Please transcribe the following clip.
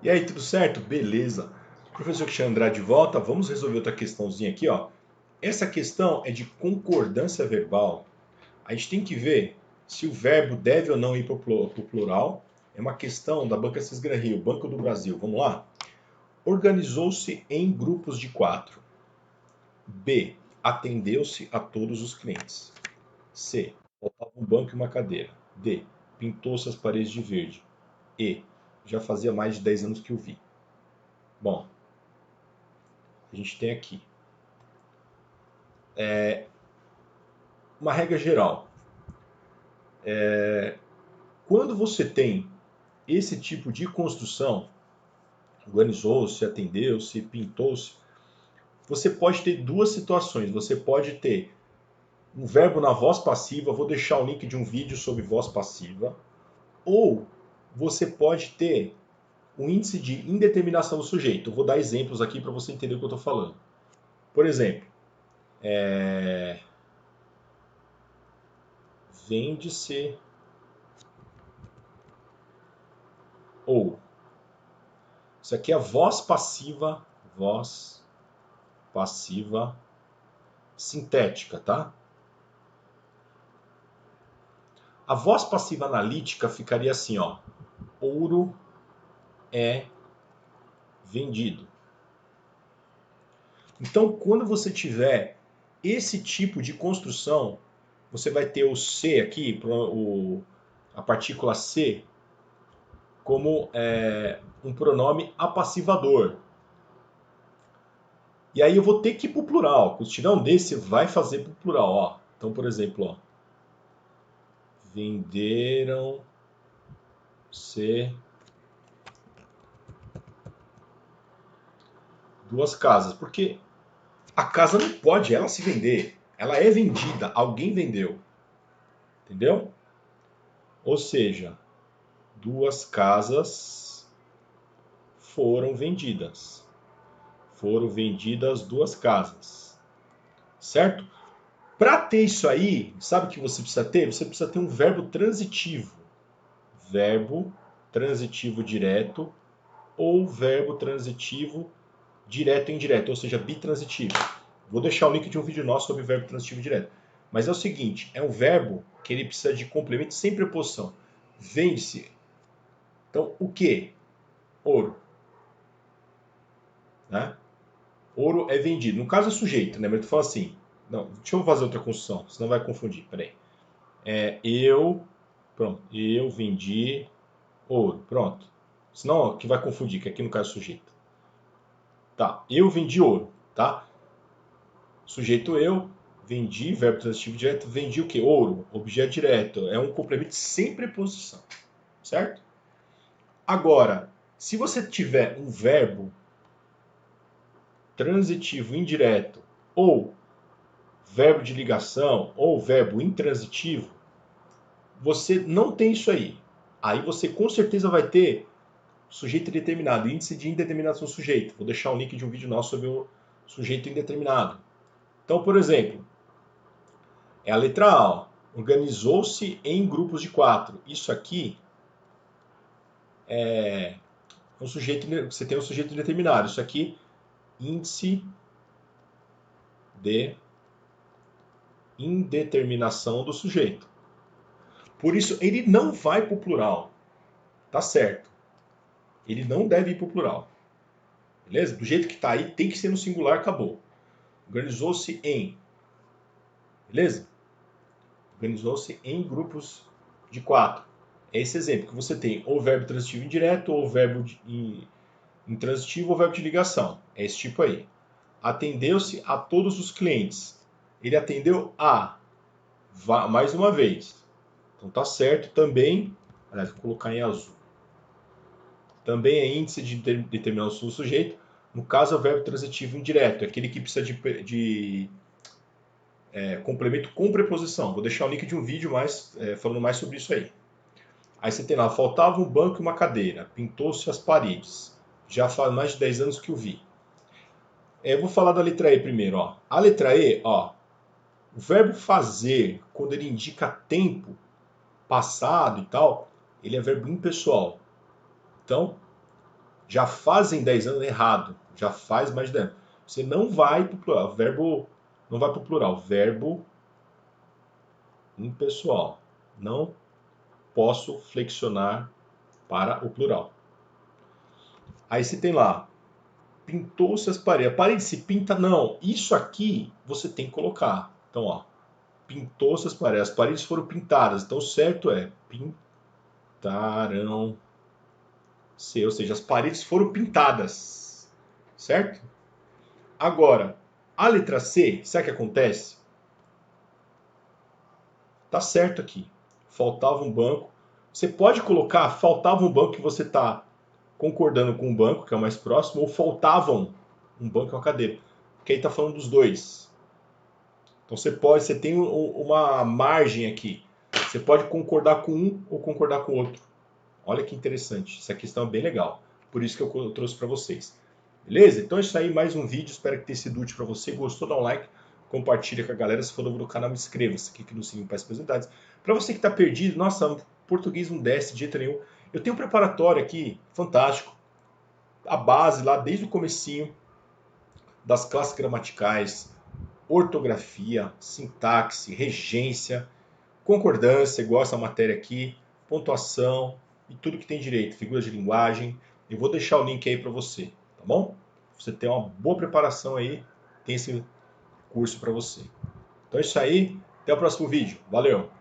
E aí, tudo certo? Beleza. Professor Cristiano Andrade de volta. Vamos resolver outra questãozinha aqui, ó. Essa questão é de concordância verbal. A gente tem que ver se o verbo deve ou não ir para o plural. É uma questão da Banca Cisgran Rio, Banco do Brasil. Vamos lá? Organizou-se em grupos de 4. B. Atendeu-se a todos os clientes. C. Faltava um banco e uma cadeira. D. Pintou-se as paredes de verde. E. Já fazia mais de 10 anos que o vi. Bom, a gente tem aqui uma regra geral. Quando você tem esse tipo de construção, organizou-se, atendeu-se, pintou-se, você pode ter duas situações. Você pode ter um verbo na voz passiva, vou deixar o link de um vídeo sobre voz passiva, ou você pode ter um índice de indeterminação do sujeito. Eu vou dar exemplos aqui para você entender o que eu estou falando. Por exemplo, vende-se ou. Isso aqui é voz passiva sintética, tá? A voz passiva analítica ficaria assim, ó. Ouro é vendido. Então, quando você tiver esse tipo de construção, você vai ter o C aqui, a partícula C, como um pronome apassivador. E aí eu vou ter que ir para o plural. Se tiver um desse, vai fazer para o plural. Ó. Então, por exemplo, ó, venderam-se duas casas. Porque a casa não pode ela se vender. Ela é vendida, alguém vendeu. Entendeu? Ou seja, duas casas foram vendidas. Foram vendidas duas casas. Certo? Para ter isso aí, sabe o que você precisa ter? Você precisa ter um verbo transitivo. Verbo transitivo direto ou verbo transitivo direto e indireto, ou seja, bitransitivo. Vou deixar o link de um vídeo nosso sobre verbo transitivo direto. Mas é o seguinte, é um verbo que ele precisa de complemento sem preposição. Vende-se. Então, o que? Ouro. Né? Ouro é vendido. No caso é sujeito, né? Mas tu fala assim. Não, deixa eu fazer outra construção, senão vai confundir. Peraí. Pronto. Eu vendi ouro. Pronto. Senão, que vai confundir, que aqui no caso é sujeito. Tá. Eu vendi ouro. Tá? Sujeito eu, vendi, verbo transitivo direto, vendi o que? Ouro, objeto direto. É um complemento sem preposição, certo? Agora, se você tiver um verbo transitivo indireto, ou verbo de ligação, ou verbo intransitivo, você não tem isso aí. Aí você com certeza vai ter sujeito indeterminado, índice de indeterminação do sujeito. Vou deixar o link de um vídeo nosso sobre o sujeito indeterminado. Então, por exemplo, é a letra A, ó. Organizou-se em grupos de 4. Isso aqui é um sujeito, você tem um sujeito indeterminado. Isso aqui, índice de indeterminação do sujeito. Por isso, ele não vai para o plural. Tá certo. Ele não deve ir para o plural. Beleza? Do jeito que está aí, tem que ser no singular, acabou. Organizou-se em. Beleza? Organizou-se em grupos de 4. É esse exemplo que você tem ou verbo transitivo indireto, ou verbo intransitivo, ou verbo de ligação. É esse tipo aí. Atendeu-se a todos os clientes. Ele atendeu a, mais uma vez. Então tá certo também. Aliás, vou colocar em azul. Também é índice de determinação do sujeito. No caso, é o verbo transitivo indireto. É aquele que precisa de complemento com preposição. Vou deixar o link de um vídeo falando mais sobre isso aí. Aí você tem lá, faltava um banco e uma cadeira. Pintou-se as paredes. Já faz mais de 10 anos que o vi. Eu vou falar da letra E primeiro. Ó. A letra E, ó, o verbo fazer, quando ele indica tempo, passado e tal, ele é verbo impessoal. Então, já fazem 10 anos errado, já faz mais de 10 anos. Você não vai para o plural, verbo não vai para o plural, verbo impessoal. Não posso flexionar para o plural. Aí você tem lá, pintou-se as paredes. A parede se pinta? Não. Isso aqui você tem que colocar. Então, ó, pintou-se as paredes. As paredes foram pintadas. Então, o certo é pintaram-se. Ou seja, as paredes foram pintadas. Certo? Agora, a letra C, sabe o que acontece? Tá certo aqui. Faltava um banco. Você pode colocar faltava um banco que você está concordando com um banco, que é o mais próximo, ou faltavam um banco e uma cadeira. Porque aí está falando dos dois. Então você tem uma margem aqui. Você pode concordar com um ou concordar com o outro. Olha que interessante. Essa questão é bem legal. Por isso que eu trouxe para vocês. Beleza? Então é isso aí, mais um vídeo. Espero que tenha sido útil para você. Gostou? Dá um like, compartilha com a galera. Se for novo no canal, inscreva-se. Clique no sininho para as novidades. Para você que está perdido, nossa, português não desce de jeito nenhum. Eu tenho um preparatório aqui, fantástico. A base lá, desde o comecinho, das classes gramaticais, ortografia, sintaxe, regência, concordância, igual essa matéria aqui, pontuação e tudo que tem direito, figuras de linguagem. Eu vou deixar o link aí para você, tá bom? Você tem uma boa preparação aí, tem esse curso para você. Então é isso aí, até o próximo vídeo. Valeu!